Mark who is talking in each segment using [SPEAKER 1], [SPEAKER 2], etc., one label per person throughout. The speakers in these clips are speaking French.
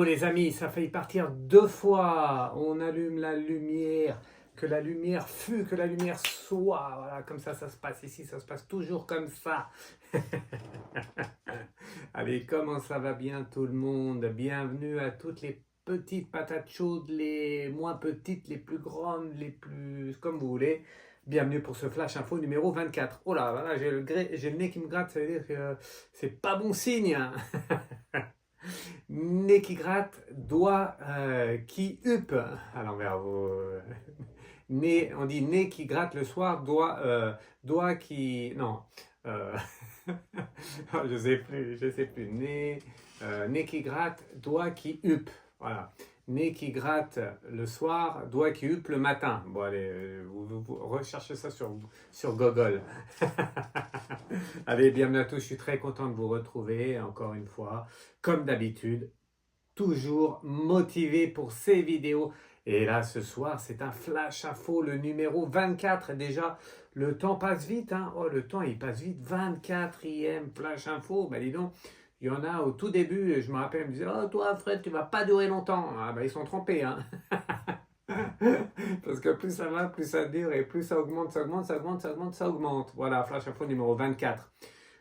[SPEAKER 1] oh les amis, ça a failli partir deux fois. On allume la lumière, que la lumière fût, que la lumière soit. Voilà, comme ça se passe ici, ça se passe toujours comme ça. Allez, comment ça va bien tout le monde? Bienvenue à toutes les petites patates chaudes, les moins petites, les plus grandes, les plus... comme vous voulez. Bienvenue pour ce Flash Info numéro 24. Oh là, voilà, j'ai le nez qui me gratte, ça veut dire que c'est pas bon signe, hein. Nez qui gratte, doigt qui huppe. À l'envers, nez, on dit nez qui gratte le soir, doigt qui... Non. Euh, je sais plus. Nez qui gratte, doigt qui huppe. Voilà. Nez qui gratte le soir, doigt qui huppe le matin. Bon, allez, vous recherchez ça sur Google. Allez, bienvenue à tous. Je suis très content de vous retrouver encore une fois. Comme d'habitude, toujours motivé pour ces vidéos. Et là, ce soir, c'est un flash info, le numéro 24. Déjà, le temps passe vite, hein. Oh, le temps, il passe vite. 24e flash info. Ben, dis donc, il y en a au tout début, je me rappelle, ils me disaient, oh, toi, Fred, tu vas pas durer longtemps. Ah, ben, ils sont trompés, hein. Parce que plus ça va, plus ça dure, et plus ça augmente, ça augmente, ça augmente, ça augmente, ça augmente. Voilà, flash info numéro 24.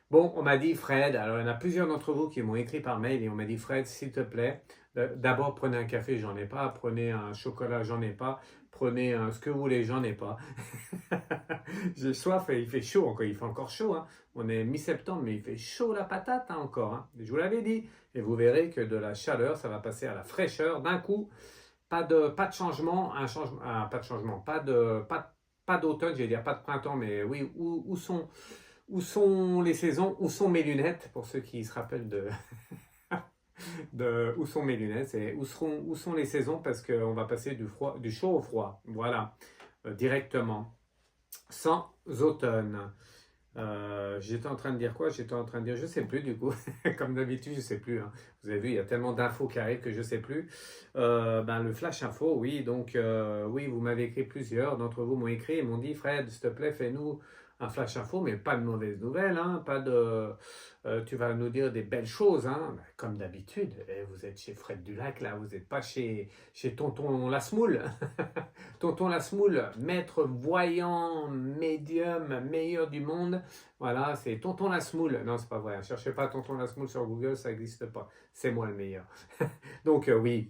[SPEAKER 1] Bon, on m'a dit, Fred, alors il y en a plusieurs d'entre vous qui m'ont écrit par mail et on m'a dit, Fred, s'il te plaît, d'abord prenez un café, j'en ai pas, prenez un chocolat, j'en ai pas, prenez ce que vous voulez, j'en ai pas. J'ai soif et il fait chaud encore, il fait encore chaud, hein. On est mi-septembre, mais il fait chaud la patate, hein, encore, hein. Je vous l'avais dit. Et vous verrez que de la chaleur, ça va passer à la fraîcheur d'un coup. Pas de changement, pas de changement, pas d'automne, j'allais dire pas de printemps, mais oui, où sont les saisons? Où sont mes lunettes? Pour ceux qui se rappellent où sont mes lunettes? C'est où sont les saisons? Parce qu'on va passer du chaud au froid. Voilà, directement. Sans automne. J'étais en train de dire quoi? J'étais en train de dire, je sais plus du coup. Comme d'habitude, je sais plus, hein. Vous avez vu, il y a tellement d'infos qui arrivent que je sais plus. Le flash info, oui. Donc, oui, vous m'avez écrit plusieurs d'entre vous m'ont écrit et m'ont dit, Fred, s'il te plaît, fais-nous un flash info, mais pas de mauvaises nouvelles, hein, pas de, tu vas nous dire des belles choses, hein, comme d'habitude. Vous êtes chez Fred Dulac, là, vous n'êtes pas chez Tonton Lasmoule. Tonton Lasmoule, maître voyant, médium, meilleur du monde. Voilà, c'est Tonton Lasmoule. Non, c'est pas vrai. Ne cherchez pas Tonton Lasmoule sur Google, ça n'existe pas. C'est moi le meilleur. Donc oui,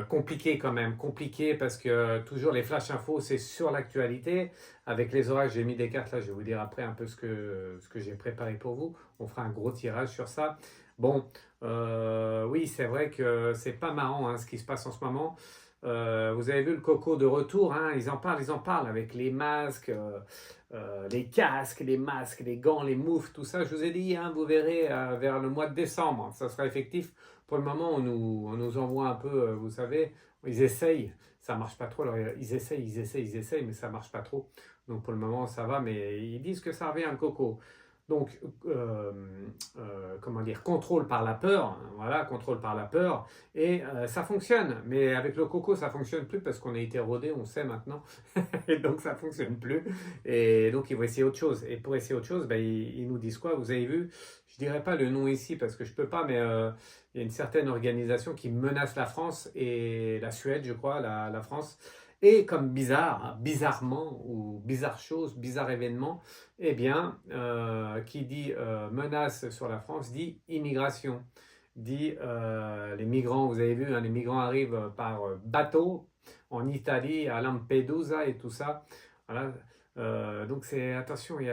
[SPEAKER 1] compliqué quand même, compliqué parce que toujours les flash infos, c'est sur l'actualité. Avec les orages, j'ai mis des cartes là, je vais vous dire après un peu ce que j'ai préparé pour vous. On fera un gros tirage sur ça. Bon, oui, c'est vrai que c'est pas marrant, hein, ce qui se passe en ce moment. Vous avez vu le coco de retour, hein, ils en parlent avec les masques, les casques, les masques, les gants, les moufles, tout ça. Je vous ai dit, hein, vous verrez vers le mois de décembre, ça sera effectif. Pour le moment, on nous envoie un peu, vous savez, ils essayent, ça marche pas trop. Alors, ils essayent, mais ça marche pas trop. Donc pour le moment, ça va, mais ils disent que ça revient le coco. Donc, comment dire, contrôle par la peur, hein, voilà, contrôle par la peur, et ça fonctionne. Mais avec le coco, ça fonctionne plus parce qu'on a été rodé, on sait maintenant, et donc ça fonctionne plus. Et donc ils vont essayer autre chose. Et pour essayer autre chose, ben, ils nous disent quoi? Vous avez vu? Je dirais pas le nom ici parce que je peux pas, mais il y a une certaine organisation qui menace la France et la Suède, je crois, la France. Et comme bizarre, hein, bizarrement, ou bizarre chose, bizarre événement, eh bien, qui dit menace sur la France, dit immigration, dit les migrants, vous avez vu, hein, les migrants arrivent par bateau en Italie, à Lampedusa et tout ça. Voilà. Donc c'est, attention, il y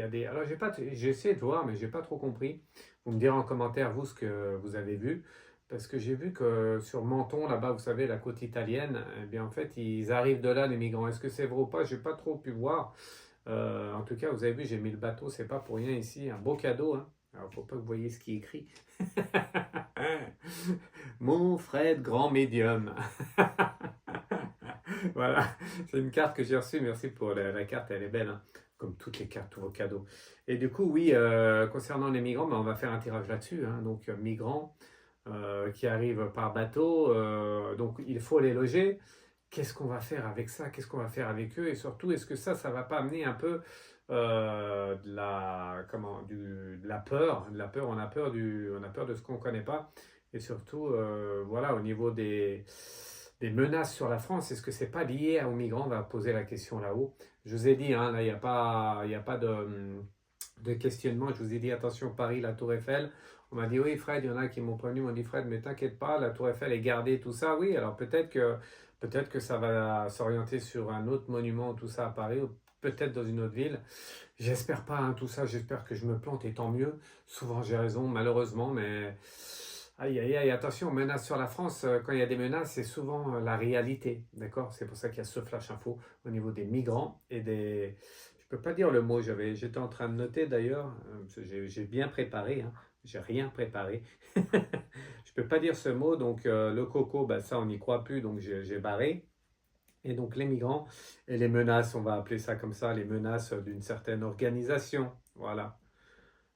[SPEAKER 1] a des... Alors j'ai essayé de voir, mais j'ai pas trop compris. Vous me direz en commentaire, vous, ce que vous avez vu. Parce que j'ai vu que sur Menton, là-bas, vous savez, la côte italienne, eh bien, en fait, ils arrivent de là, les migrants. Est-ce que c'est vrai ou pas? J'ai pas trop pu voir. En tout cas, vous avez vu, j'ai mis le bateau, c'est pas pour rien ici. Un beau cadeau, hein. Alors, faut pas que vous voyez ce qui est écrit. Mon Fred, grand médium. Voilà, c'est une carte que j'ai reçue. Merci pour la carte, elle est belle, hein. Comme toutes les cartes, tous vos cadeaux. Et du coup, oui, concernant les migrants, ben, on va faire un tirage là-dessus, hein. Donc, migrants qui arrivent par bateau, donc il faut les loger. Qu'est-ce qu'on va faire avec ça? Qu'est-ce qu'on va faire avec eux? Et surtout, est-ce que ça va pas amener un peu de la peur, on a peur de ce qu'on ne connaît pas. Et surtout, voilà, au niveau des menaces sur la France, est-ce que c'est pas lié aux migrants? On va poser la question là-haut. Je vous ai dit, hein, là, il y a pas de questionnement. Je vous ai dit, attention, Paris, la Tour Eiffel. On m'a dit, oui, Fred, il y en a qui m'ont prévenu, m'ont dit, Fred, mais t'inquiète pas, la Tour Eiffel est gardée, tout ça. Oui, alors peut-être que ça va s'orienter sur un autre monument, tout ça à Paris, ou peut-être dans une autre ville. J'espère pas, hein, tout ça, j'espère que je me plante et tant mieux. Souvent j'ai raison, malheureusement, mais aïe aïe aïe, attention, menace sur la France, quand il y a des menaces, c'est souvent la réalité, d'accord? C'est pour ça qu'il y a ce flash info au niveau des migrants et des... Je peux pas dire le mot, j'étais en train de noter d'ailleurs, parce que j'ai bien préparé, hein, j'ai rien préparé. Je peux pas dire ce mot, donc le coco, bah, ça on n'y croit plus, donc j'ai barré. Et donc les migrants et les menaces, on va appeler ça comme ça, les menaces d'une certaine organisation. Voilà.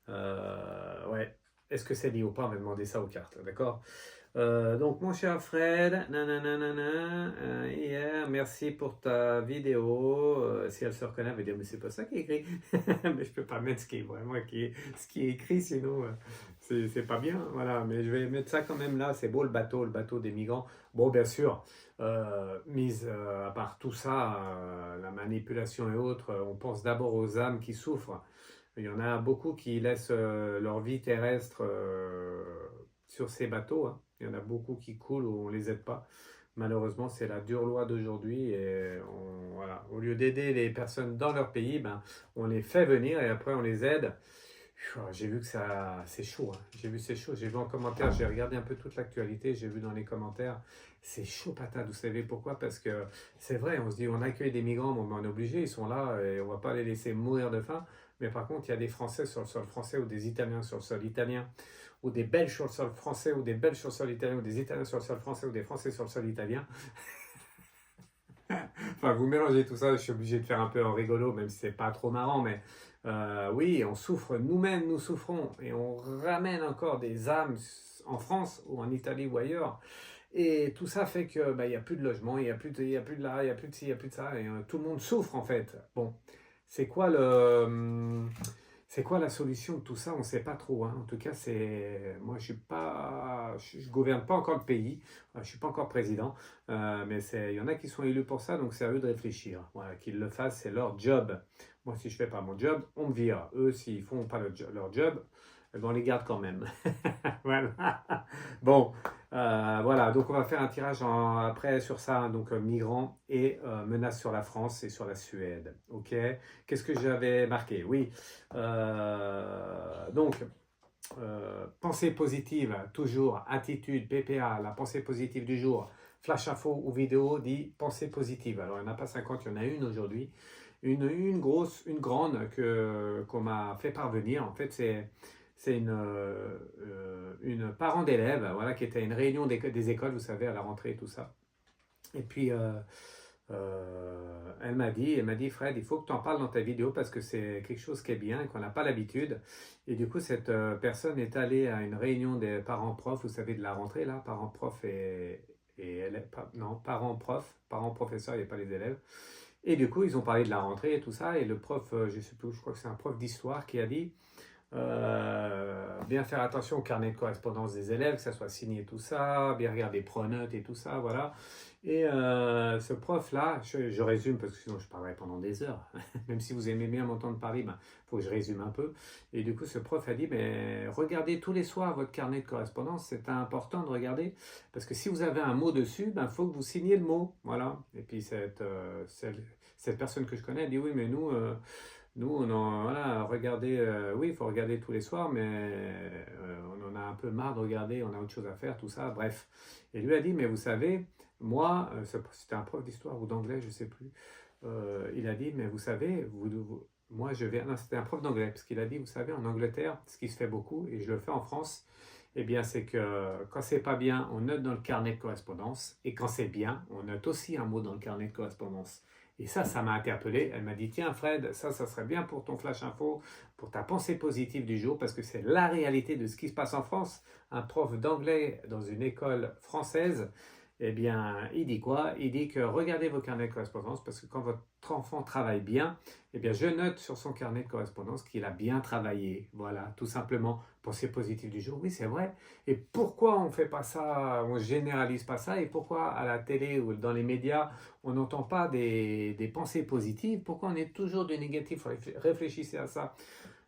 [SPEAKER 1] Ouais. Est-ce que c'est lié ou pas? On va demander ça aux cartes, d'accord? Donc mon cher Fred, nanana, hier, merci pour ta vidéo. Si elle se reconnaît, elle va dire mais c'est pas ça qui est écrit. Mais je peux pas mettre ce qui est vraiment ce qui est écrit, sinon c'est pas bien. Voilà, mais je vais mettre ça quand même là. C'est beau le bateau des migrants. Bon, bien sûr, mise à part tout ça, la manipulation et autres, on pense d'abord aux âmes qui souffrent. Il y en a beaucoup qui laissent leur vie terrestre sur ces bateaux, hein. Il y en a beaucoup qui coulent ou on ne les aide pas. Malheureusement, c'est la dure loi d'aujourd'hui. Et voilà, au lieu d'aider les personnes dans leur pays, ben, on les fait venir et après on les aide. J'ai vu que ça, c'est chaud, hein. J'ai vu c'est chaud. J'ai vu en commentaire, j'ai regardé un peu toute l'actualité. J'ai vu dans les commentaires, c'est chaud patate. Vous savez pourquoi? Parce que c'est vrai, on se dit on accueille des migrants, bon, ben, on est obligé, ils sont là et on va pas les laisser mourir de faim. Mais par contre, il y a des Français sur le sol français ou des Italiens sur le sol italien ou des Belges sur le sol français ou des Belges sur le sol italien ou des Italiens sur le sol français ou des Français sur le sol italien. Enfin, vous mélangez tout ça, je suis obligé de faire un peu en rigolo, même si c'est pas trop marrant, mais oui, on souffre, nous-mêmes nous souffrons, et on ramène encore des âmes en France ou en Italie ou ailleurs, et tout ça fait que bah, il n'y a plus de logement, il y a plus de là, il n'y a plus de ci, il n'y a plus de ça, et tout le monde souffre en fait. Bon, c'est quoi c'est quoi la solution de tout ça? On ne sait pas trop, hein. En tout cas, moi, je gouverne pas encore le pays, je suis pas encore président, mais il y en a qui sont élus pour ça, donc c'est à eux de réfléchir. Voilà, qu'ils le fassent, c'est leur job. Moi, si je fais pas mon job, on me vire. Eux, s'ils font pas leur job, eh ben, on les garde quand même. Voilà. Bon, voilà, donc on va faire un tirage après sur ça, hein, donc migrants et menaces sur la France et sur la Suède. Ok, qu'est-ce que j'avais marqué? Oui, donc pensée positive, toujours, attitude, PPA, la pensée positive du jour, flash info ou vidéo dit pensée positive. Alors il n'y en a pas 50, il y en a une aujourd'hui, une grosse, une grande qu'on m'a fait parvenir. En fait, c'est une parent d'élève, voilà, qui était à une réunion des écoles, vous savez, à la rentrée et tout ça. Et puis, elle m'a dit, Fred, il faut que tu en parles dans ta vidéo parce que c'est quelque chose qui est bien et qu'on n'a pas l'habitude. Et du coup, cette personne est allée à une réunion des parents-profs, vous savez, de la rentrée, là, parents-profs et élèves, non, parents-profs, parents-professeurs, il n'y a pas les élèves. Et du coup, ils ont parlé de la rentrée et tout ça. Et le prof, je sais plus, je crois que c'est un prof d'histoire qui a dit, bien faire attention au carnet de correspondance des élèves, que ça soit signé tout ça, bien regarder Pronote et tout ça, voilà. Et ce prof-là, je résume parce que sinon je parlerai pendant des heures, même si vous aimez bien m'entendre parler, il faut que je résume un peu. Et du coup, ce prof a dit, mais regardez tous les soirs votre carnet de correspondance, c'est important de regarder, parce que si vous avez un mot dessus, il faut que vous signiez le mot, voilà. Et puis cette personne que je connais, elle dit, oui, mais nous, voilà, regardez, oui, il faut regarder tous les soirs, mais on en a un peu marre de regarder, on a autre chose à faire, tout ça, bref. Et lui a dit, mais vous savez, moi, c'était un prof d'histoire ou d'anglais, je ne sais plus, il a dit, mais vous savez, moi je viens, non, c'était un prof d'anglais, parce qu'il a dit, vous savez, en Angleterre, ce qui se fait beaucoup, et je le fais en France, eh bien, c'est que quand c'est pas bien, on note dans le carnet de correspondance, et quand c'est bien, on note aussi un mot dans le carnet de correspondance. Et ça m'a interpellé. Elle m'a dit, tiens Fred, ça serait bien pour ton flash info, pour ta pensée positive du jour, parce que c'est la réalité de ce qui se passe en France. Un prof d'anglais dans une école française, eh bien, il dit quoi? Il dit que regardez vos carnets de correspondance, parce que quand votre enfant travaille bien, eh bien, je note sur son carnet de correspondance qu'il a bien travaillé. Voilà, tout simplement. Pensée positive du jour, oui, c'est vrai. Et pourquoi on ne fait pas ça, on ne généralise pas ça, et pourquoi à la télé ou dans les médias, on n'entend pas des pensées positives? Pourquoi on est toujours du négatif? Réfléchissez à ça.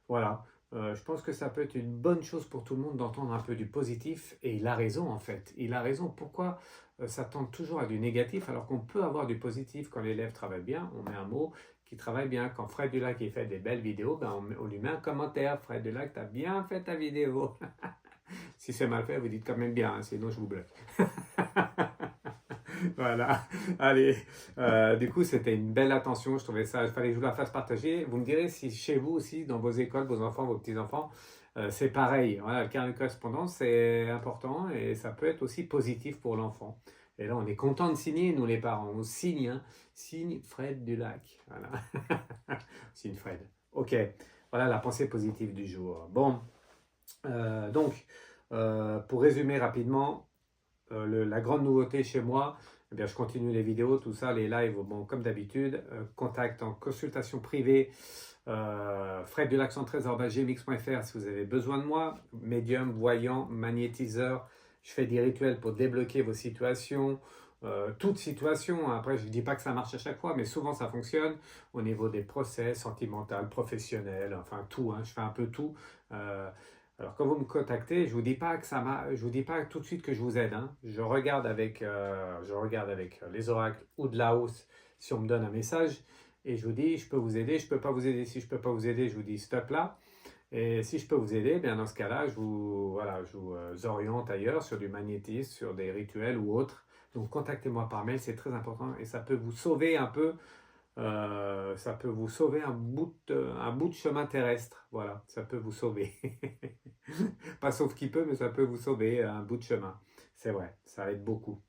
[SPEAKER 1] Voilà. Je pense que ça peut être une bonne chose pour tout le monde d'entendre un peu du positif, et il a raison en fait. Il a raison. Pourquoi ça tend toujours à du négatif alors qu'on peut avoir du positif quand l'élève travaille bien? On met un mot qui travaille bien. Quand Fred Dulac il fait des belles vidéos, ben on lui met un commentaire. Fred Dulac, tu as bien fait ta vidéo. Si c'est mal fait, vous dites quand même bien, hein, sinon je vous bloque. Voilà, allez. Du coup, c'était une belle attention. Je trouvais ça, il fallait que je vous la fasse partager. Vous me direz si chez vous aussi, dans vos écoles, vos enfants, vos petits-enfants, c'est pareil. Voilà, le carnet de correspondance, c'est important et ça peut être aussi positif pour l'enfant. Et là, on est content de signer, nous les parents. On signe, hein. Signe Fred Dulac. Voilà. Signe Fred. Ok, voilà la pensée positive du jour. Bon, donc, pour résumer rapidement, la grande nouveauté chez moi, eh bien, je continue les vidéos, tout ça, les lives, bon, comme d'habitude. Contact en consultation privée, freddelaccentrez@gmx.fr si vous avez besoin de moi. Médium, voyant, magnétiseur. Je fais des rituels pour débloquer vos situations. Toute situation, après je ne dis pas que ça marche à chaque fois, mais souvent ça fonctionne au niveau des procès, sentimental, professionnel, enfin tout, hein, je fais un peu tout. Alors quand vous me contactez, je vous dis pas que je vous dis pas tout de suite que je vous aide, hein. Je regarde avec les oracles ou de la hausse si on me donne un message et je vous dis je peux vous aider, je peux pas vous aider. Si je peux pas vous aider, je vous dis stop là. Et si je peux vous aider, bien dans ce cas-là, je vous oriente ailleurs sur du magnétisme, sur des rituels ou autres. Donc contactez-moi par mail, c'est très important et ça peut vous sauver un peu ça peut vous sauver un bout de chemin terrestre. Voilà, ça peut vous sauver. Pas sauf qui peut, mais ça peut vous sauver un bout de chemin. C'est vrai, ça aide beaucoup.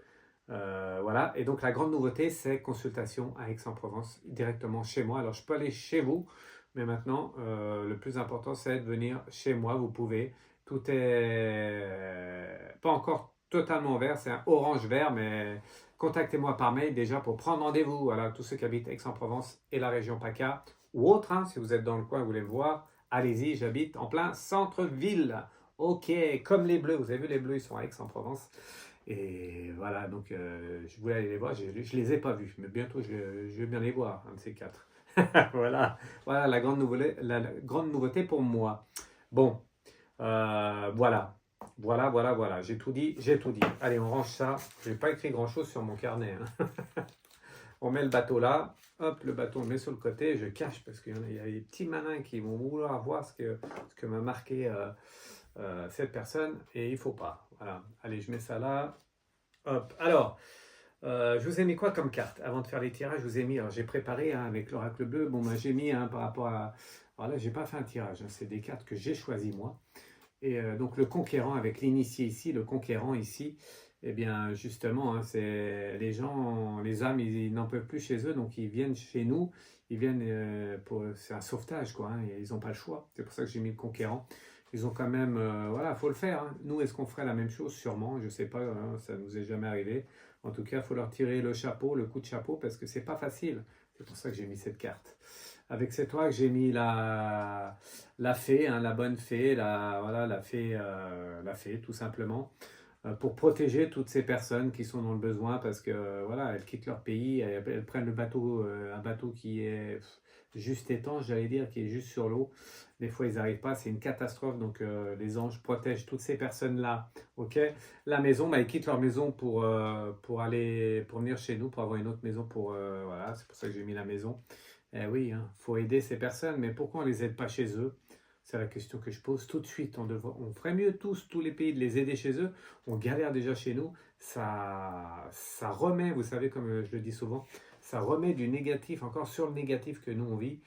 [SPEAKER 1] Voilà, et donc la grande nouveauté, c'est consultation à Aix-en-Provence, directement chez moi. Alors je peux aller chez vous, mais maintenant, le plus important, c'est de venir chez moi. Vous pouvez. Tout est pas encore totalement vert, c'est un orange vert, mais contactez-moi par mail déjà pour prendre rendez-vous. Voilà, tous ceux qui habitent Aix-en-Provence et la région PACA, ou autre, hein, si vous êtes dans le coin et vous voulez me voir, allez-y, j'habite en plein centre-ville. Ok, comme les Bleus, vous avez vu les Bleus, ils sont à Aix-en-Provence. Et voilà, donc je voulais aller les voir, je ne les ai pas vus, mais bientôt je vais bien les voir, un de ces quatre. Voilà, voilà la grande nouveauté pour moi. Bon, voilà, voilà, j'ai tout dit, j'ai tout dit. Allez, on range ça, je n'ai pas écrit grand-chose sur mon carnet, hein. On met le bateau là, hop, le bateau on le met sur le côté, je cache parce qu'il y a des petits malins qui vont vouloir voir ce que m'a marqué cette personne et il ne faut pas. Voilà, allez, je mets ça là. Hop. Alors, je vous ai mis quoi comme carte? Avant de faire les tirages, je vous ai mis, alors j'ai préparé hein, avec l'oracle bleu, bon, bah, j'ai mis hein, par rapport à. Alors là, j'ai pas fait un tirage, hein, c'est des cartes que j'ai choisies moi. Et donc le conquérant avec l'initié ici, le conquérant ici, eh bien justement, hein, c'est les gens, les âmes, ils n'en peuvent plus chez eux, donc ils viennent chez nous, ils viennent c'est un sauvetage quoi, hein, ils n'ont pas le choix. C'est pour ça que j'ai mis le conquérant. Ils ont quand même, voilà, faut le faire, hein. Nous, est-ce qu'on ferait la même chose? Sûrement, je sais pas, hein, ça nous est jamais arrivé. En tout cas, il faut leur tirer le chapeau, le coup de chapeau, parce que c'est pas facile. C'est pour ça que j'ai mis cette carte. Avec cette oie, j'ai mis la fée, hein, la bonne fée, voilà, la fée, tout simplement, pour protéger toutes ces personnes qui sont dans le besoin, parce que voilà, elles quittent leur pays, elles prennent le bateau, un bateau qui est juste étanche, j'allais dire, qui est juste sur l'eau. Des fois, ils n'arrivent pas, c'est une catastrophe. Donc, les anges protègent toutes ces personnes-là. Ok, la maison, bah, ils quittent leur maison pour venir chez nous, pour avoir une autre maison. Voilà, c'est pour ça que j'ai mis la maison. Eh oui, il faut aider ces personnes, mais pourquoi on ne les aide pas chez eux? C'est la question que je pose tout de suite. On ferait mieux tous les pays, de les aider chez eux. On galère déjà chez nous. Ça remet, vous savez, comme je le dis souvent, ça remet du négatif encore sur le négatif que nous on vit.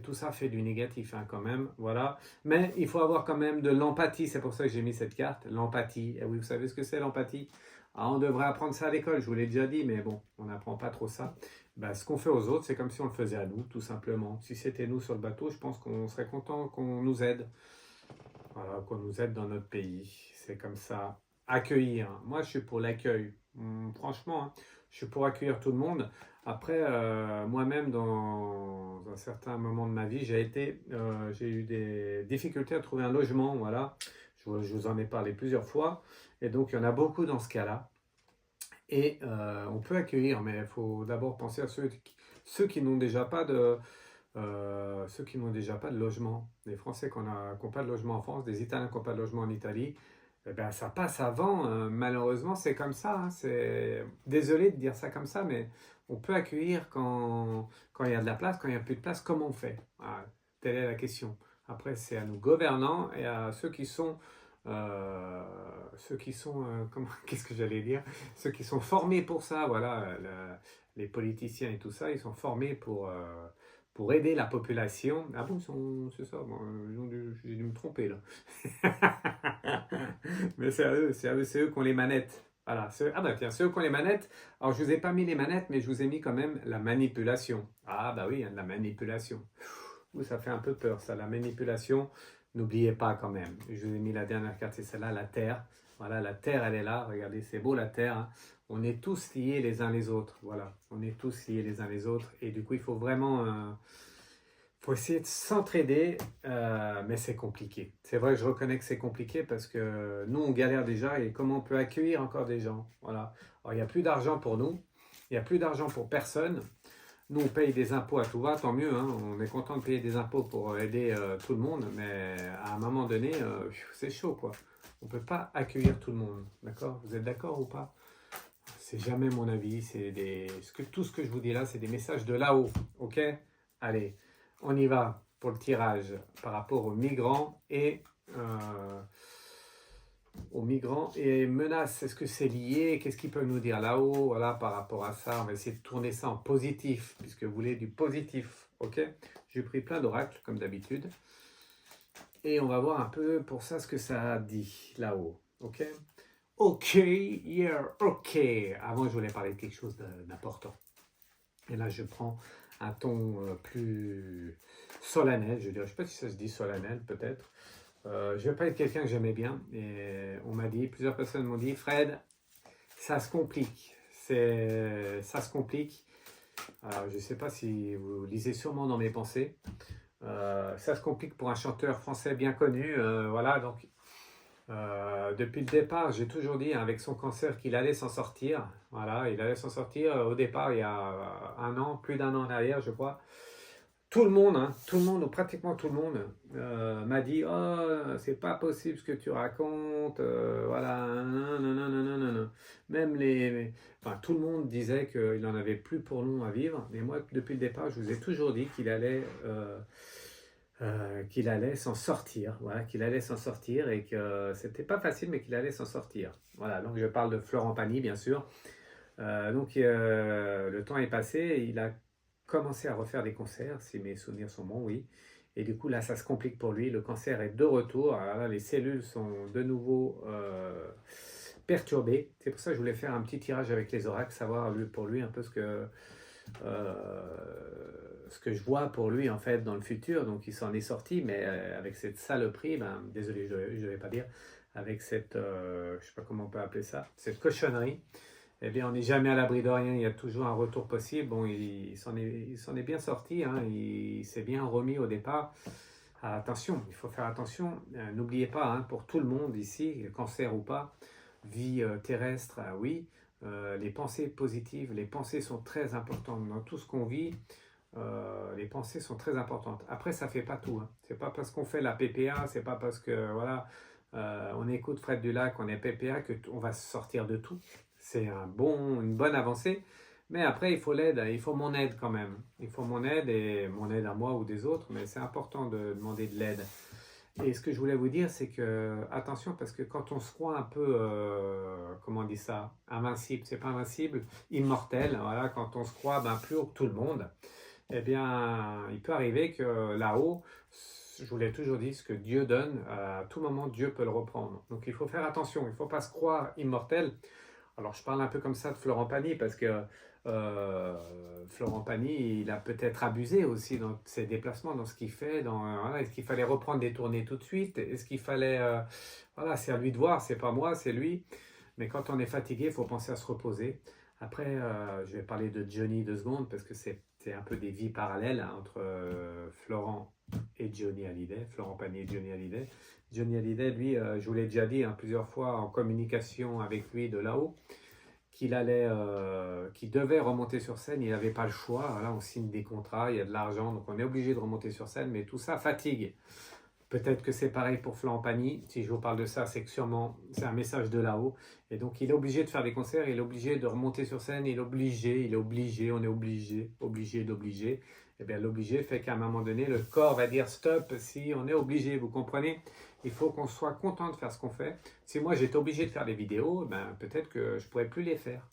[SPEAKER 1] Tout ça fait du négatif hein, quand même. Voilà. Mais il faut avoir quand même de l'empathie. C'est pour ça que j'ai mis cette carte. L'empathie. Et oui, vous savez ce que c'est l'empathie? On devrait apprendre ça à l'école, je vous l'ai déjà dit, mais bon, on n'apprend pas trop ça. Ben, ce qu'on fait aux autres, c'est comme si on le faisait à nous, tout simplement. Si c'était nous sur le bateau, je pense qu'on serait content qu'on nous aide. Voilà, qu'on nous aide dans notre pays. C'est comme ça. Accueillir. Moi, je suis pour l'accueil. Franchement, hein, je suis pour accueillir tout le monde. Après, moi-même, dans un certain moment de ma vie, j'ai eu des difficultés à trouver un logement. Voilà, je vous en ai parlé plusieurs fois. Et donc, il y en a beaucoup dans ce cas-là. Et on peut accueillir, mais il faut d'abord penser à ceux qui n'ont déjà pas ceux qui n'ont déjà pas de logement. Les Français qui n'ont pas de logement en France, des Italiens qui n'ont pas de logement en Italie. Eh ben, ça passe avant. Malheureusement, c'est comme ça. Hein. Désolé de dire ça comme ça, mais on peut accueillir quand il y a de la place, quand il n'y a plus de place, comment on fait? Voilà, telle est la question. Après, c'est à nos gouvernants et à ceux qui sont, qu'est-ce que j'allais dire? Ceux qui sont formés pour ça. Voilà, les politiciens et tout ça, ils sont formés pour aider la population. Ah bon, c'est ça, bon, j'ai dû me tromper là. Mais c'est eux qui ont les manettes. Voilà, ah bah tiens, ceux qui ont les manettes. Alors je vous ai pas mis les manettes, mais je vous ai mis quand même la manipulation. Ah bah oui, hein, la manipulation. Ouh, ça fait un peu peur ça, la manipulation. N'oubliez pas quand même. Je vous ai mis la dernière carte, c'est celle-là, la Terre. Voilà, la Terre, elle est là. Regardez, c'est beau la Terre. Hein. On est tous liés les uns les autres. Voilà, on est tous liés les uns les autres. Et du coup, il faut vraiment faut essayer de s'entraider, mais c'est compliqué. C'est vrai que je reconnais que c'est compliqué parce que nous, on galère déjà et comment on peut accueillir encore des gens? Voilà. Alors, il n'y a plus d'argent pour nous, il n'y a plus d'argent pour personne. Nous, on paye des impôts à tout va, tant mieux. Hein. On est content de payer des impôts pour aider tout le monde, mais à un moment donné, c'est chaud, quoi. On ne peut pas accueillir tout le monde, d'accord? Vous êtes d'accord ou pas? C'est jamais mon avis, tout ce que je vous dis là, c'est des messages de là-haut, ok? Allez, on y va pour le tirage par rapport euh, aux migrants et menaces. Est-ce que c'est lié? Qu'est-ce qu'ils peuvent nous dire là-haut? Voilà, par rapport à ça, on va essayer de tourner ça en positif, puisque vous voulez du positif, ok? J'ai pris plein d'oracles, comme d'habitude, et on va voir un peu pour ça ce que ça dit là-haut, ok? Ok, yeah, ok. Avant, je voulais parler de quelque chose d'important. Et là, je prends un ton plus solennel, je dirais. Je ne sais pas si ça se dit solennel, peut-être. Je vais pas être quelqu'un que j'aimais bien. Et on m'a dit, plusieurs personnes m'ont dit, Fred, ça se complique. Ça se complique. Alors, je ne sais pas si vous lisez sûrement dans mes pensées. Ça se complique pour un chanteur français bien connu. Voilà, donc depuis le départ, j'ai toujours dit avec son cancer qu'il allait s'en sortir. Voilà, il allait s'en sortir. Au départ, il y a un an, plus d'un an en arrière, je crois. Tout le monde, hein, tout le monde, ou pratiquement tout le monde, m'a dit oh, c'est pas possible ce que tu racontes. Voilà, non, non, non, non, non, non, non. Même enfin, tout le monde disait qu'il n'en avait plus pour long à vivre. Mais moi, depuis le départ, je vous ai toujours dit qu'il allait s'en sortir, voilà, qu'il allait s'en sortir et que c'était pas facile, mais qu'il allait s'en sortir. Voilà, donc je parle de Florent Pagny, bien sûr. Le temps est passé, il a commencé à refaire des concerts, si mes souvenirs sont bons, oui. Et du coup, là, ça se complique pour lui. Le cancer est de retour. Alors là, les cellules sont de nouveau perturbées. C'est pour ça que je voulais faire un petit tirage avec les oracles, savoir pour lui un peu ce que je vois pour lui en fait dans le futur. Donc il s'en est sorti, mais avec cette saloperie, ben, désolé, je ne vais pas dire, avec cette, je sais pas comment on peut appeler ça, cette cochonnerie, eh bien on n'est jamais à l'abri de rien, il y a toujours un retour possible. Bon, il s'en est bien sorti, hein, il s'est bien remis au départ. Attention, il faut faire attention, n'oubliez pas, hein, pour tout le monde ici, cancer ou pas, vie terrestre, oui, les pensées positives, les pensées sont très importantes dans tout ce qu'on vit. Les pensées sont très importantes. Après, ça fait pas tout. Hein. C'est pas parce qu'on fait la PPA, c'est pas parce que voilà, on écoute Fred Dulac, on est PPA que on va se sortir de tout. C'est une bonne avancée. Mais après, il faut l'aide, il faut mon aide quand même. Il faut mon aide et mon aide à moi ou des autres, mais c'est important de demander de l'aide. Et ce que je voulais vous dire, c'est que, attention, parce que quand on se croit un peu, comment on dit ça, invincible, c'est pas invincible, immortel, voilà, quand on se croit plus haut que tout le monde, eh bien, il peut arriver que là-haut, je vous l'ai toujours dit, ce que Dieu donne, à tout moment, Dieu peut le reprendre. Donc il faut faire attention, il ne faut pas se croire immortel. Alors je parle un peu comme ça de Florent Pagny, parce que Florent Pagny, il a peut-être abusé aussi dans ses déplacements, dans ce qu'il fait. Voilà, est-ce qu'il fallait reprendre des tournées tout de suite? Est-ce qu'il fallait... voilà, c'est à lui de voir, c'est pas moi, c'est lui. Mais quand on est fatigué, il faut penser à se reposer. Après, je vais parler de Johnny 2 secondes parce que c'est un peu des vies parallèles hein, entre Florent et Johnny Hallyday, Florent Pagny et Johnny Hallyday. Johnny Hallyday, lui, je vous l'ai déjà dit hein, plusieurs fois en communication avec lui de là-haut, qu'il devait remonter sur scène, il n'avait pas le choix. Voilà, on signe des contrats, il y a de l'argent, donc on est obligé de remonter sur scène, mais tout ça fatigue. Peut-être que c'est pareil pour Florent Pagny. Si je vous parle de ça, c'est que sûrement c'est un message de là-haut. Et donc il est obligé de faire des concerts, il est obligé de remonter sur scène, il est obligé, on est obligé d'obliger. Et bien l'obligé fait qu'à un moment donné, le corps va dire stop si on est obligé, vous comprenez? Il faut qu'on soit content de faire ce qu'on fait. Si moi j'étais obligé de faire des vidéos, ben, peut-être que je ne pourrais plus les faire.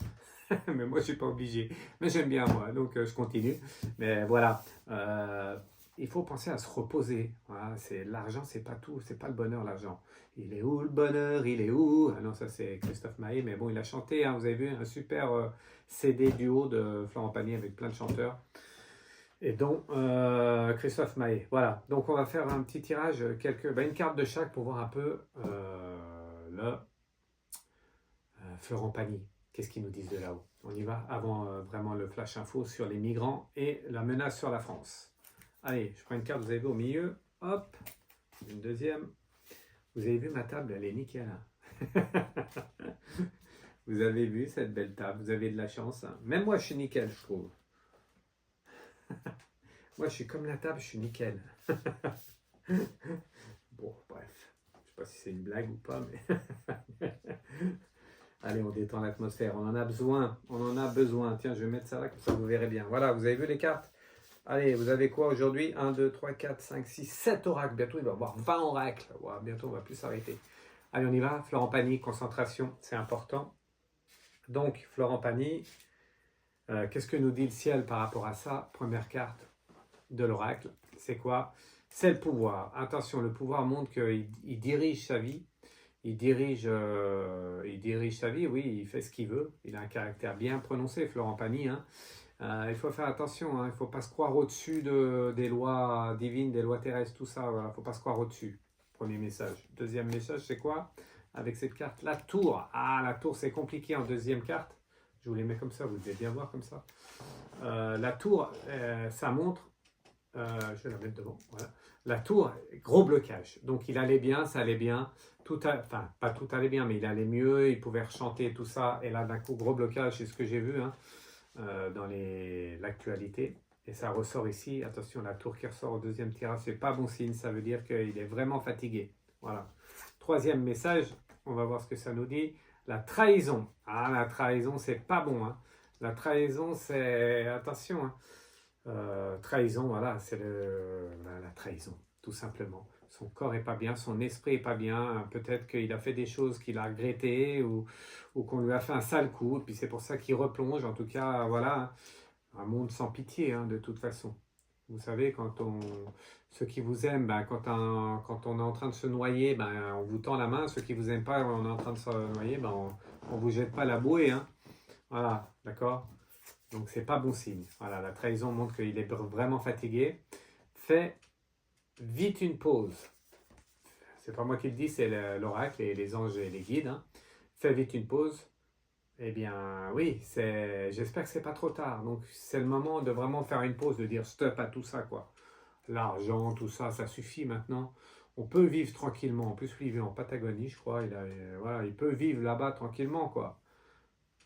[SPEAKER 1] Mais moi je ne suis pas obligé. Mais j'aime bien moi, donc je continue. Mais voilà. Il faut penser à se reposer. Voilà, l'argent, c'est pas tout, c'est pas le bonheur, l'argent. Il est où le bonheur? Il est où? Ah non, ça c'est Christophe Maé, mais bon, il a chanté, hein, vous avez vu, un super CD duo de Florent Pagny avec plein de chanteurs. Et donc, Christophe Maé. Voilà, donc on va faire un petit tirage, une carte de chaque pour voir un peu le Florent Pagny. Qu'est-ce qu'ils nous disent de là-haut? On y va avant vraiment le flash info sur les migrants et la menace sur la France. Allez, je prends une carte, vous avez vu au milieu, hop, une deuxième. Vous avez vu ma table, elle est nickel. Hein. Vous avez vu cette belle table, vous avez de la chance. Hein. Même moi, je suis nickel, je trouve. Moi, je suis comme la table, je suis nickel. Bon, bref, je ne sais pas si c'est une blague ou pas, mais... Allez, on détend l'atmosphère, on en a besoin, Tiens, je vais mettre ça là, comme ça vous verrez bien. Voilà, vous avez vu les cartes? Allez, vous avez quoi aujourd'hui? 1, 2, 3, 4, 5, 6, 7 oracles. Bientôt, il va y avoir 20 oracles. Wow, bientôt, on ne va plus s'arrêter. Allez, on y va. Florent Pagny, concentration, c'est important. Donc, Florent Pagny, qu'est-ce que nous dit le ciel par rapport à ça? Première carte de l'oracle, c'est quoi? C'est le pouvoir. Attention, le pouvoir montre qu'il dirige sa vie. Il dirige sa vie, oui, il fait ce qu'il veut. Il a un caractère bien prononcé, Florent Pagny, hein. Il faut faire attention, hein, il ne faut pas se croire au-dessus des lois divines, des lois terrestres, tout ça, il ne faut pas se croire au-dessus. Premier message. Deuxième message, c'est quoi? Avec cette carte, la tour. Ah, la tour, c'est compliqué en deuxième carte. Je vous les mets comme ça, vous devez bien voir comme ça. La tour, ça montre, je vais la mettre devant, voilà. La tour, gros blocage. Donc il allait bien, ça allait bien, enfin pas tout allait bien, mais il allait mieux, il pouvait rechanter tout ça. Et là, d'un coup, gros blocage, c'est ce que j'ai vu, hein. Dans l'actualité et ça ressort ici. Attention, la tour qui ressort au deuxième tirage, c'est pas bon signe, ça veut dire qu'il est vraiment fatigué. Voilà. Troisième message, on va voir ce que ça nous dit. La trahison. Ah, la trahison, c'est pas bon. Hein. La trahison, c'est... Attention. Hein. Trahison, voilà, c'est la trahison, tout simplement. Son corps est pas bien, son esprit est pas bien. Peut-être qu'il a fait des choses qu'il a regrettées ou qu'on lui a fait un sale coup. Et puis c'est pour ça qu'il replonge. En tout cas, voilà, un monde sans pitié, hein, de toute façon. Vous savez, ceux qui vous aiment, ben, quand on est en train de se noyer, ben, on vous tend la main. Ceux qui vous aiment pas, on est en train de se noyer, ben, on vous jette pas la bouée. Hein. Voilà, d'accord? Donc c'est pas bon signe. Voilà, la trahison montre qu'il est vraiment fatigué. Fais vite une pause. C'est pas moi qui le dis, c'est l'oracle et les anges et les guides. Hein. Fais vite une pause. Eh bien, oui, j'espère que c'est pas trop tard. Donc c'est le moment de vraiment faire une pause, de dire stop à tout ça, quoi. L'argent, tout ça, ça suffit maintenant. On peut vivre tranquillement. En plus, lui, il vit en Patagonie, je crois. Voilà, il peut vivre là-bas tranquillement, quoi.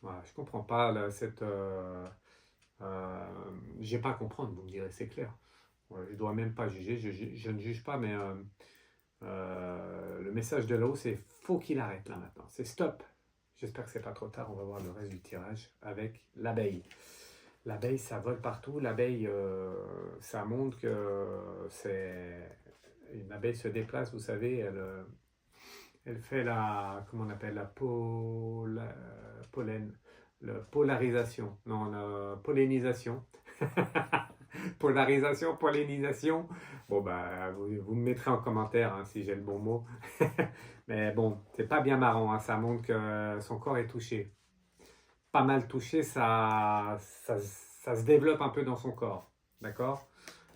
[SPEAKER 1] Voilà, je comprends pas là, j'ai pas à comprendre, vous me direz, c'est clair. Ouais, je dois même pas juger, je ne juge pas, mais le message de là-haut, c'est faut qu'il arrête là maintenant. C'est stop. J'espère que c'est pas trop tard. On va voir le reste du tirage avec l'abeille. L'abeille, ça vole partout. L'abeille, ça montre que une abeille se déplace. Vous savez, elle fait comment on appelle pollen, polarisation. Non, la pollinisation. Polarisation, pollinisation. Bon, bah, vous me mettrez en commentaire hein, si j'ai le bon mot. Mais bon, c'est pas bien marrant. Hein, ça montre que son corps est touché. Pas mal touché, ça se développe un peu dans son corps. D'accord?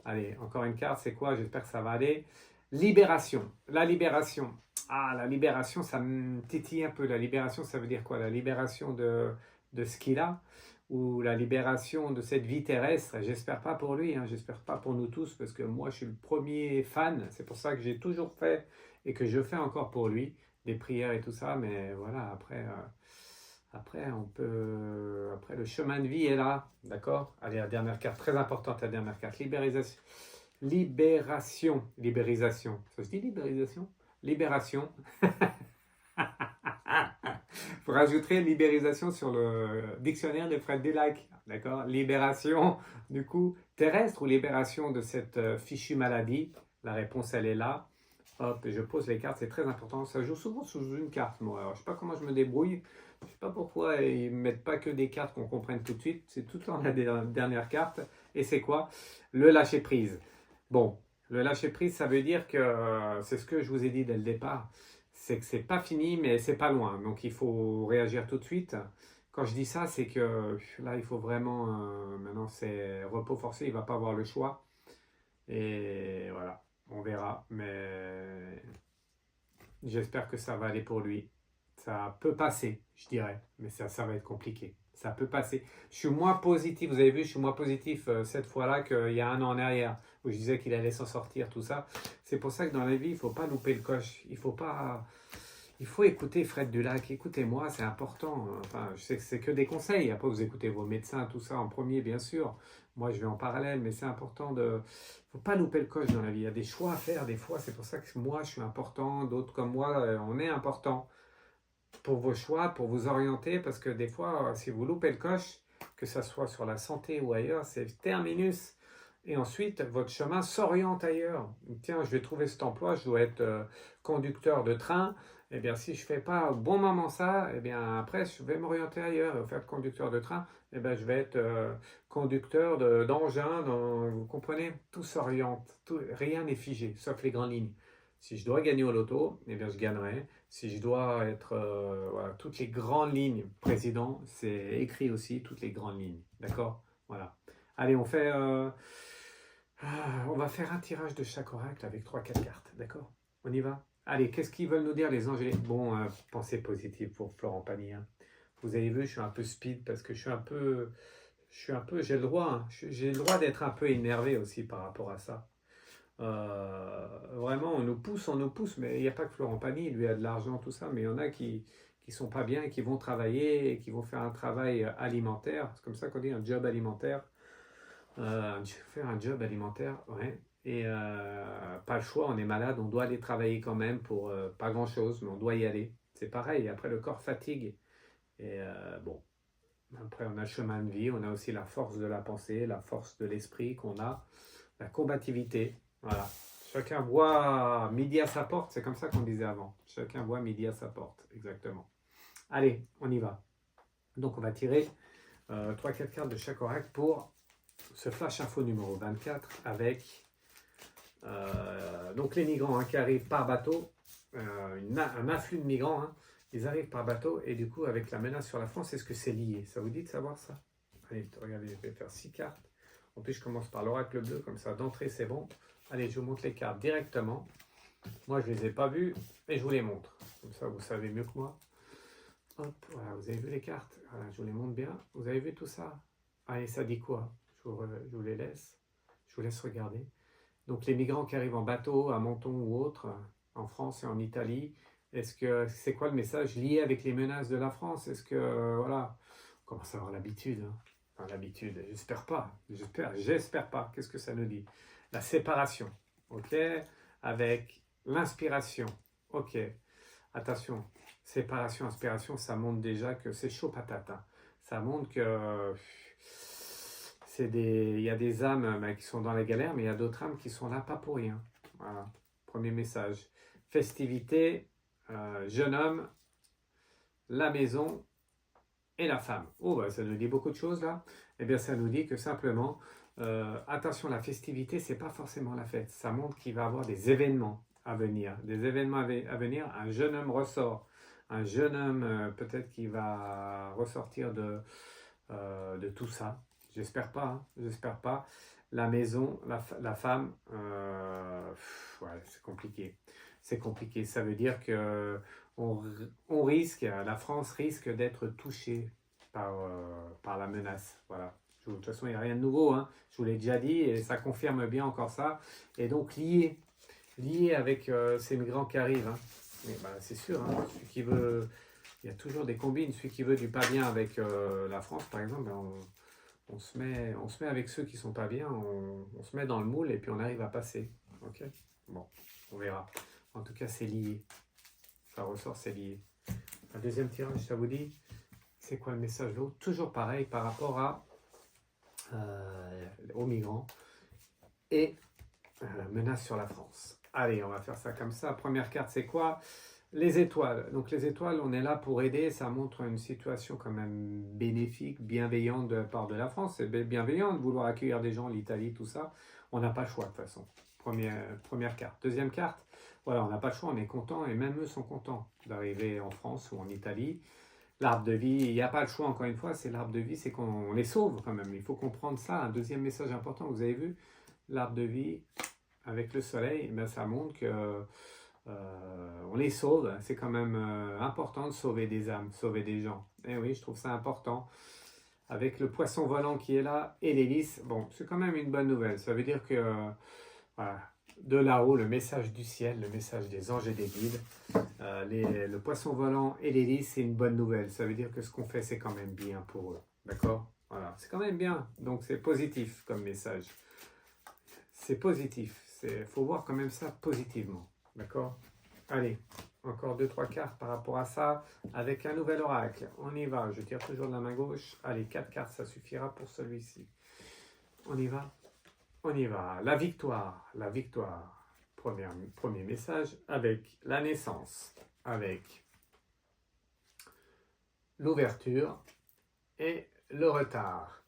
[SPEAKER 1] Allez, encore une carte, c'est quoi? J'espère que ça va aller. Libération. La libération. Ah, la libération, ça me titille un peu. La libération, ça veut dire quoi? La libération de ce qu'il a ou la libération de cette vie terrestre. J'espère pas pour lui, hein, j'espère pas pour nous tous, parce que moi, je suis le premier fan. C'est pour ça que j'ai toujours fait et que je fais encore pour lui des prières et tout ça. Mais voilà, après, on peut, après, le chemin de vie est là, d'accord? Allez, la dernière carte, très importante, la dernière carte, libérisation. Libérisation. Ça se dit libérisation? Libération. Vous rajouterez libérisation sur le dictionnaire de Fred Dulac, d'accord? Libération, du coup, terrestre ou libération de cette fichue maladie? La réponse, elle est là. Hop, je pose les cartes, c'est très important. Ça joue souvent sous une carte, moi. Alors, je ne sais pas comment je me débrouille. Je ne sais pas pourquoi ils ne mettent pas que des cartes qu'on comprenne tout de suite. C'est tout le temps la dernière carte. Et c'est quoi? Le lâcher-prise. Bon, le lâcher-prise, ça veut dire que c'est ce que je vous ai dit dès le départ. C'est que c'est pas fini, mais c'est pas loin. Donc il faut réagir tout de suite. Quand je dis ça, c'est que là, il faut vraiment. Maintenant, c'est repos forcé, il va pas avoir le choix. Et voilà, on verra. Mais j'espère que ça va aller pour lui. Ça peut passer, je dirais, mais ça va être compliqué. Ça peut passer. Je suis moins positif, vous avez vu, je suis moins positif cette fois-là qu'il y a un an en arrière, où je disais qu'il allait s'en sortir, tout ça. C'est pour ça que dans la vie, il ne faut pas louper le coche. Il faut écouter Fred Dulac. Écoutez-moi, c'est important. Enfin, je sais que c'est que des conseils. Après, vous écoutez vos médecins, tout ça en premier, bien sûr. Moi, je vais en parallèle, mais c'est important de. Il ne faut pas louper le coche dans la vie. Il y a des choix à faire des fois. C'est pour ça que moi, je suis important. D'autres comme moi, on est important pour vos choix, pour vous orienter, parce que des fois, si vous loupez le coche, que ce soit sur la santé ou ailleurs, c'est terminus. Et ensuite, votre chemin s'oriente ailleurs. Tiens, je vais trouver cet emploi, je dois être conducteur de train. Eh bien, si je ne fais pas au bon moment ça, eh bien, après, je vais m'orienter ailleurs. Au fait, conducteur de train, eh bien, je vais être conducteur d'engin. Vous comprenez? Tout s'oriente. Rien n'est figé, sauf les grandes lignes. Si je dois gagner au loto, eh bien, je gagnerai. Si je dois être, voilà, toutes les grandes lignes, président, c'est écrit aussi, toutes les grandes lignes. D'accord? Voilà. Allez, on va faire un tirage de chaque oracle avec 3-4 cartes. D'accord? On y va? Allez, qu'est-ce qu'ils veulent nous dire les anges? Bon, pensée positive pour Florent Pagny, hein. Vous avez vu, je suis un peu speed parce que j'ai le droit, hein. J'ai le droit d'être un peu énervé aussi par rapport à ça. Vraiment, on nous pousse, mais il n'y a pas que Florent Pagny, lui a de l'argent, tout ça, mais il y en a qui sont pas bien et qui vont travailler et qui vont faire un travail alimentaire. C'est comme ça qu'on dit un job alimentaire. Faire un job alimentaire, ouais. Et pas le choix, on est malade, on doit aller travailler quand même pour pas grand-chose, mais on doit y aller. C'est pareil, après le corps fatigue. Et bon, après on a le chemin de vie, on a aussi la force de la pensée, la force de l'esprit qu'on a, la combativité. Voilà. Chacun voit midi à sa porte, c'est comme ça qu'on disait avant. Chacun voit midi à sa porte, exactement. Allez, on y va. Donc on va tirer 3-4 cartes de chaque oracle pour ce flash info numéro 24 avec donc les migrants qui arrivent par bateau, un afflux de migrants, hein, ils arrivent par bateau et du coup avec la menace sur la France, est-ce que c'est lié? Ça vous dit de savoir ça? Allez, regardez, je vais faire 6 cartes. En plus, je commence par l'oracle bleu, comme ça d'entrée c'est bon. Allez, je vous montre les cartes directement. Moi, je ne les ai pas vues, mais je vous les montre. Comme ça, vous savez mieux que moi. Hop, voilà, vous avez vu les cartes. Voilà, je vous les montre bien. Vous avez vu tout ça? Allez, ça dit quoi? Je vous les laisse. Je vous laisse regarder. Donc, les migrants qui arrivent en bateau, à Menton ou autre, en France et en Italie, est-ce que c'est quoi le message lié avec les menaces de la France? Est-ce que, voilà, on commence à avoir l'habitude, hein. Enfin, l'habitude, j'espère pas. J'espère pas. Qu'est-ce que ça nous dit? La séparation, ok? Avec l'inspiration, ok? Attention, séparation, inspiration, ça montre déjà que c'est chaud patate, hein. Ça montre que il y a des âmes qui sont dans la galère, mais il y a d'autres âmes qui sont là pas pour rien. Voilà, premier message. Festivité, jeune homme, la maison et la femme. Oh, bah, ça nous dit beaucoup de choses là. Eh bien, ça nous dit que simplement, attention, la festivité, c'est pas forcément la fête. Ça montre qu'il va y avoir des événements à venir. Des événements à venir. Un jeune homme ressort. Un jeune homme, peut-être qui va ressortir de tout ça. J'espère pas, hein, j'espère pas. La maison, la femme, ouais, c'est compliqué. c'est compliqué. Ça veut dire que on risque, la France risque d'être touchée par la menace. Voilà. De toute façon, il n'y a rien de nouveau, hein. Je vous l'ai déjà dit et ça confirme bien encore ça. Et donc lié avec ces migrants qui arrivent, hein. Mais, bah, c'est sûr, hein, celui qui veut, il y a toujours des combines. Celui qui veut du pas bien avec la France, par exemple, ben, on se met avec ceux qui sont pas bien, on se met dans le moule et puis on arrive à passer. Ok. Bon, on verra. En tout cas, c'est lié. Ça ressort, c'est lié. Un deuxième tirage, ça vous dit, c'est quoi le message de l'autre? Toujours pareil par rapport aux migrants et la menace sur la France. Allez, on va faire ça comme ça. Première carte, c'est quoi? Les étoiles. Donc les étoiles, on est là pour aider. Ça montre une situation quand même bénéfique, bienveillante de la part de la France. C'est bienveillant de vouloir accueillir des gens, l'Italie, tout ça. On n'a pas le choix de toute façon. Première carte. Deuxième carte, voilà, on n'a pas le choix, on est content et même eux sont contents d'arriver en France ou en Italie. L'arbre de vie, il n'y a pas le choix encore une fois, c'est l'arbre de vie, c'est qu'on les sauve quand même. Il faut comprendre ça. Un deuxième message important, vous avez vu, l'arbre de vie avec le soleil, ben, ça montre que on les sauve. C'est quand même important de sauver des âmes, sauver des gens. Et oui, je trouve ça important. Avec le poisson volant qui est là et l'hélice, bon, c'est quand même une bonne nouvelle. Ça veut dire que voilà, de là-haut, le message du ciel, le message des anges et des guides, le poisson volant et l'hélice, c'est une bonne nouvelle. Ça veut dire que ce qu'on fait, c'est quand même bien pour eux. D'accord? Voilà, c'est quand même bien. Donc c'est positif comme message. C'est positif. Il faut voir quand même ça positivement. D'accord? Allez, encore 2-3 cartes par rapport à ça, avec un nouvel oracle. On y va, je tire toujours de la main gauche. Allez, 4 cartes, ça suffira pour celui-ci. On y va? On y va. La victoire, la victoire. Premier message, avec la naissance, avec l'ouverture et le retard.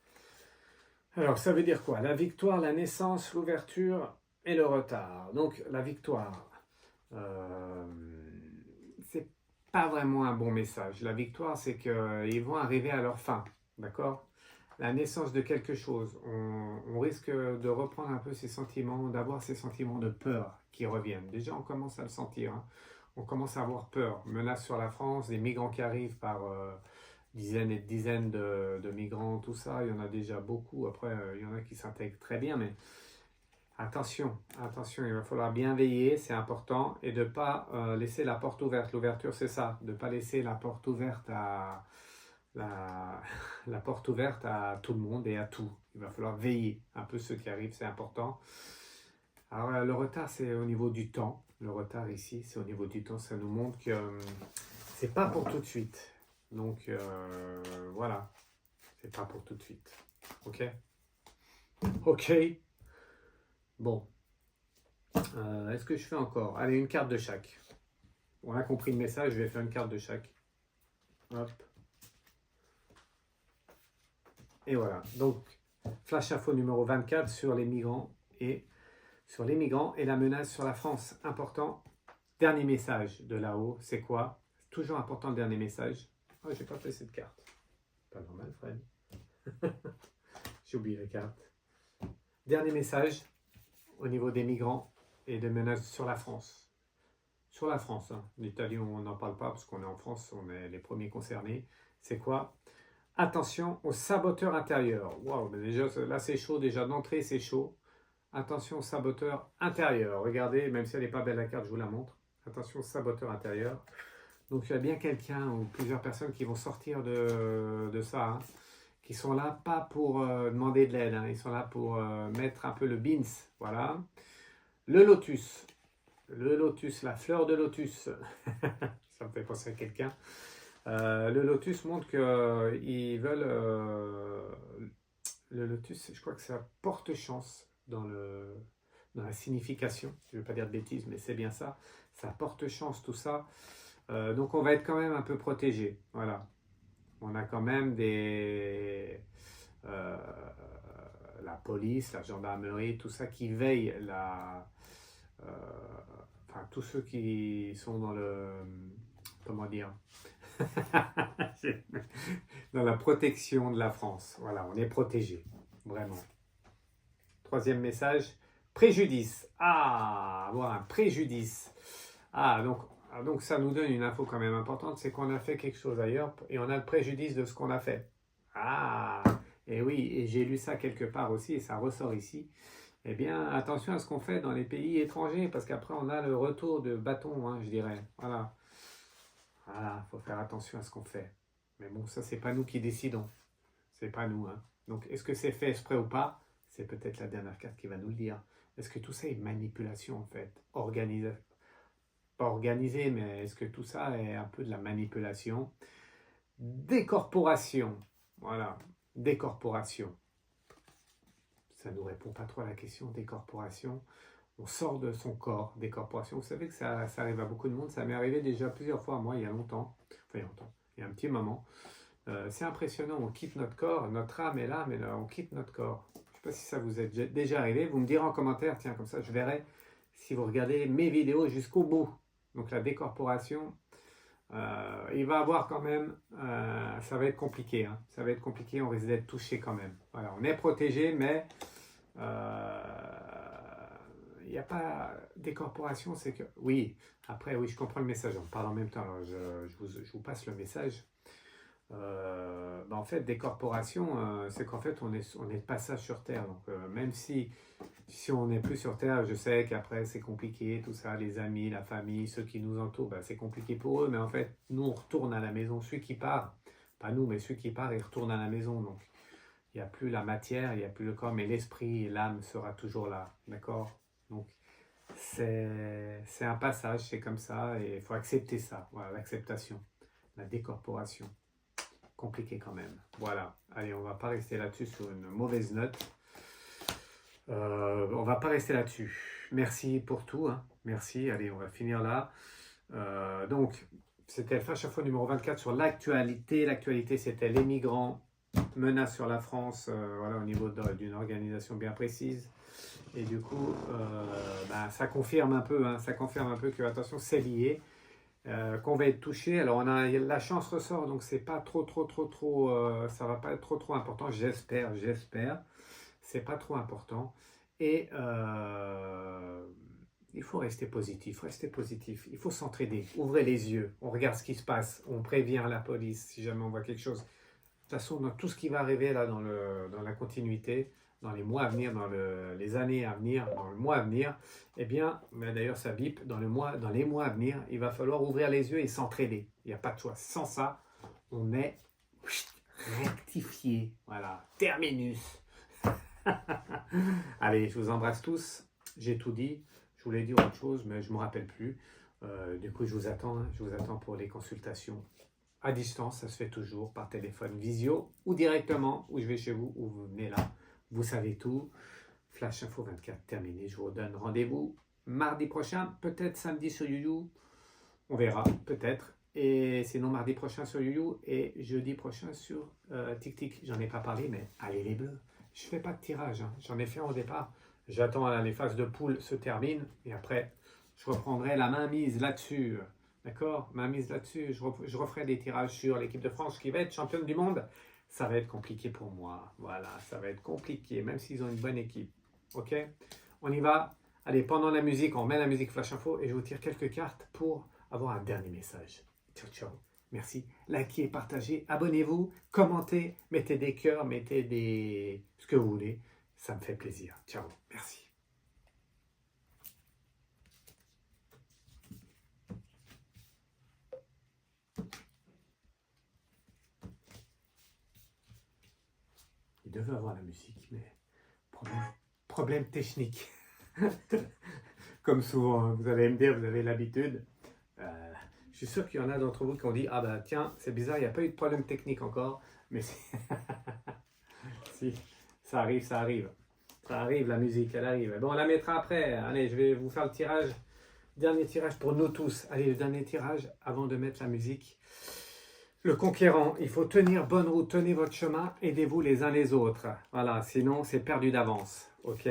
[SPEAKER 1] Alors, ça veut dire quoi? La victoire, la naissance, l'ouverture et le retard. Donc, la victoire, c'est pas vraiment un bon message. La victoire, c'est qu'ils vont arriver à leur fin, d'accord? La naissance de quelque chose. On risque de reprendre un peu ces sentiments, d'avoir ces sentiments de peur qui reviennent. Déjà, on commence à le sentir, hein. On commence à avoir peur. Menace sur la France, des migrants qui arrivent par dizaines et dizaines de migrants, tout ça. Il y en a déjà beaucoup. Après, il y en a qui s'intègrent très bien, mais attention, attention, il va falloir bien veiller, c'est important, et de ne pas laisser la porte ouverte. L'ouverture, c'est ça, de ne pas laisser la porte ouverte la porte ouverte à tout le monde et à tout. Il va falloir veiller un peu ceux qui arrivent, c'est important. Alors le retard, c'est au niveau du temps. Le retard ici, c'est au niveau du temps. Ça nous montre que c'est pas pour tout de suite. Donc voilà, c'est pas pour tout de suite. Ok? Ok. Bon. Est-ce que je fais encore? Allez, une carte de chaque. On a compris le message, je vais faire une carte de chaque. Hop. Et voilà. Donc, flash info numéro 24 sur les migrants et la menace sur la France. Important. Dernier message de là-haut, c'est quoi? Toujours important le dernier message. Oh, j'ai pas fait cette carte. Pas normal, Fred. J'ai oublié la carte. Dernier message au niveau des migrants et des menaces sur la France. Sur la France, hein. L'Italie, on n'en parle pas parce qu'on est en France, on est les premiers concernés. C'est quoi? Attention aux saboteurs intérieurs. Waouh, déjà là c'est chaud, déjà d'entrée c'est chaud. Attention aux saboteurs intérieurs. Regardez, même si elle n'est pas belle la carte, je vous la montre. Attention aux saboteurs intérieurs. Donc il y a bien quelqu'un ou plusieurs personnes qui vont sortir de ça, hein, qui sont là pas pour demander de l'aide, hein, ils sont là pour mettre un peu le beans. Voilà. Le lotus, la fleur de lotus. Ça me fait penser à quelqu'un. Le lotus montre qu'ils veulent... le lotus, je crois que ça porte chance dans la signification. Je ne veux pas dire de bêtises, mais c'est bien ça. Ça porte chance, tout ça. Donc on va être quand même un peu protégé. Voilà. On a quand même la police, la gendarmerie, tout ça qui veille enfin, tous ceux qui sont dans le... Comment dire? Dans la protection de la France. Voilà, on est protégé, vraiment. Troisième message, préjudice. Ah, avoir un préjudice. donc ça nous donne une info quand même importante, c'est qu'on a fait quelque chose ailleurs et on a le préjudice de ce qu'on a fait. Ah, et oui, et j'ai lu ça quelque part aussi et ça ressort ici. Eh bien, attention à ce qu'on fait dans les pays étrangers parce qu'après on a le retour de bâton, hein, je dirais. Voilà, voilà, faut faire attention à ce qu'on fait. Mais bon, ça c'est pas nous qui décidons, c'est pas nous, hein. Donc, est-ce que c'est fait exprès ou pas? C'est peut-être la dernière carte qui va nous le dire. Est-ce que tout ça est manipulation en fait? Pas organisé, mais est-ce que tout ça est un peu de la manipulation? Décorporation. Voilà, décorporation. Ça ne nous répond pas trop à la question, décorporation. On sort de son corps, décorporation. Vous savez que ça arrive à beaucoup de monde. Ça m'est arrivé déjà plusieurs fois, moi, il y a longtemps. Enfin, il y a longtemps, il y a un petit moment. C'est impressionnant, on quitte notre corps, notre âme est là, mais là, on quitte notre corps. Je ne sais pas si ça vous est déjà arrivé. Vous me direz en commentaire, tiens, comme ça, je verrai si vous regardez mes vidéos jusqu'au bout. Donc la décorporation, il va avoir quand même, ça va être compliqué, hein. Ça va être compliqué, on risque d'être touché quand même. Voilà, on est protégé, mais il n'y a pas décorporation, c'est que, oui, après, oui, je comprends le message, on parle en même temps, alors je vous passe le message. En fait, décorporation, c'est qu'en fait, on est de passage sur Terre. Donc, même si on n'est plus sur Terre, je sais qu'après, c'est compliqué, tout ça, les amis, la famille, ceux qui nous entourent, c'est compliqué pour eux. Mais en fait, nous, on retourne à la maison. Celui qui part, pas nous, mais celui qui part, il retourne à la maison. Donc, il n'y a plus la matière, il n'y a plus le corps, mais l'esprit et l'âme sera toujours là. D'accord? Donc, c'est un passage, c'est comme ça, et il faut accepter ça. Voilà, l'acceptation, la décorporation. Compliqué quand même. Voilà. Allez, on va pas rester là-dessus sur une mauvaise note. On va pas rester là-dessus. Merci pour tout, hein. Merci. Allez, on va finir là. Donc, c'était le Flash Info numéro 24 sur l'actualité. L'actualité, c'était les migrants, menace sur la France, voilà, au niveau d'une organisation bien précise. Et du coup, ça confirme un peu, hein, ça confirme un peu que, attention, c'est lié. Qu'on va être touché. Alors on a la chance ressort, donc c'est pas trop, ça va pas être trop important. J'espère. C'est pas trop important. Et il faut rester positif. Il faut s'entraider. Ouvrez les yeux. On regarde ce qui se passe. On prévient la police si jamais on voit quelque chose. De toute façon, dans tout ce qui va arriver là dans la continuité, dans les mois à venir, les années à venir, dans le mois à venir, eh bien, d'ailleurs ça bip, dans les mois à venir, il va falloir ouvrir les yeux et s'entraider. Il n'y a pas de choix. Sans ça, on est rectifié. Voilà, terminus. Allez, je vous embrasse tous. J'ai tout dit. Je voulais dire autre chose, mais je ne me rappelle plus. Du coup, je vous attends. Je vous attends pour les consultations à distance. Ça se fait toujours par téléphone, visio ou directement, où je vais chez vous, ou vous venez là. Vous savez tout. Flash Info 24 terminé. Je vous redonne rendez-vous mardi prochain, peut-être samedi sur YouYou. On verra, peut-être. Et sinon mardi prochain sur YouYou et jeudi prochain sur TikTok. J'en ai pas parlé, mais allez les bleus. Je fais pas de tirage, hein. J'en ai fait au départ. J'attends les phases de poule se terminent et après je reprendrai la main mise là-dessus. D'accord? Main mise là-dessus. Je referai des tirages sur l'équipe de France qui va être championne du monde. Ça va être compliqué pour moi. Voilà, ça va être compliqué, même s'ils ont une bonne équipe. Ok? On y va. Allez, pendant la musique, on met la musique Flash Info et je vous tire quelques cartes pour avoir un dernier message. Ciao, ciao. Merci. Likez, partagez, abonnez-vous, commentez, mettez des cœurs, mettez ce que vous voulez. Ça me fait plaisir. Ciao. Merci. Il devait avoir la musique, mais problème technique. Comme souvent, hein. Vous allez me dire, vous avez l'habitude. Je suis sûr qu'il y en a d'entre vous qui ont dit, ah ben tiens, c'est bizarre, il n'y a pas eu de problème technique encore. Mais si, ça arrive. Ça arrive, la musique, elle arrive. Bon, on la mettra après. Allez, je vais vous faire le tirage. Dernier tirage pour nous tous. Allez, le dernier tirage avant de mettre la musique. Le conquérant, il faut tenir bonne route, tenez votre chemin, aidez-vous les uns les autres. Voilà, sinon c'est perdu d'avance. Ok.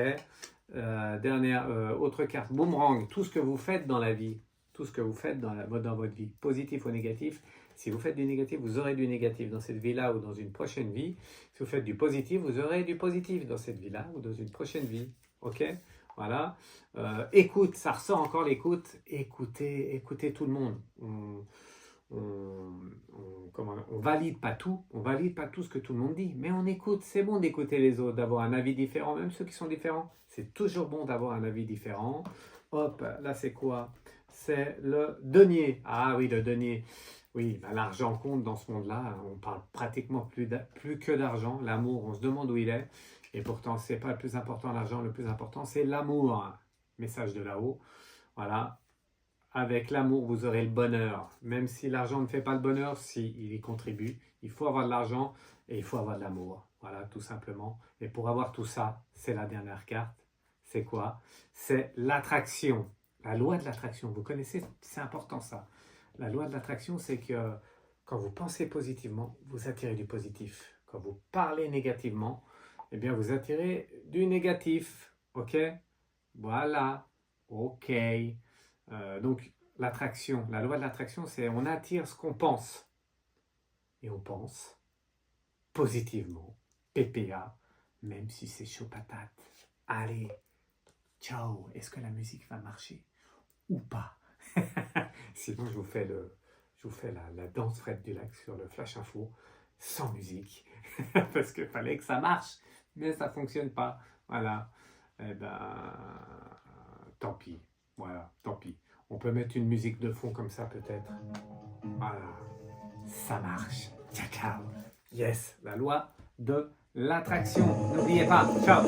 [SPEAKER 1] Dernière, autre carte, boomerang, tout ce que vous faites dans la vie, tout ce que vous faites dans votre vie, positif ou négatif. Si vous faites du négatif, vous aurez du négatif dans cette vie-là ou dans une prochaine vie. Si vous faites du positif, vous aurez du positif dans cette vie-là ou dans une prochaine vie. Ok? Voilà. Écoute, ça ressort encore l'écoute. Écoutez tout le monde. On valide pas tout, on valide pas tout ce que tout le monde dit, mais on écoute. C'est bon d'écouter les autres, d'avoir un avis différent, même ceux qui sont différents. C'est toujours bon d'avoir un avis différent. Hop, là c'est quoi? C'est le denier. Ah oui, le denier. Oui, bah, l'argent compte dans ce monde-là. On parle pratiquement plus que d'argent. L'amour, on se demande où il est. Et pourtant, c'est pas le plus important, l'argent. Le plus important, c'est l'amour. Message de là-haut. Voilà. Avec l'amour, vous aurez le bonheur. Même si l'argent ne fait pas le bonheur, si il y contribue. Il faut avoir de l'argent et il faut avoir de l'amour. Voilà, tout simplement. Et pour avoir tout ça, c'est la dernière carte. C'est quoi? C'est l'attraction. La loi de l'attraction. Vous connaissez? C'est important ça. La loi de l'attraction, c'est que quand vous pensez positivement, vous attirez du positif. Quand vous parlez négativement, eh bien, vous attirez du négatif. OK? Voilà. OK. Donc, l'attraction, la loi de l'attraction, c'est on attire ce qu'on pense. Et on pense positivement, PPA, même si c'est chaud patate. Allez, ciao. Est-ce que la musique va marcher ou pas? Sinon, je vous fais la danse Fred Dulac sur le Flash Info sans musique. Parce qu'il fallait que ça marche, mais ça ne fonctionne pas. Voilà. Eh ben, tant pis. Voilà, tant pis. On peut mettre une musique de fond comme ça peut-être. Voilà, ça marche. Ciao, ciao. Yes, la loi de l'attraction. N'oubliez pas. Ciao.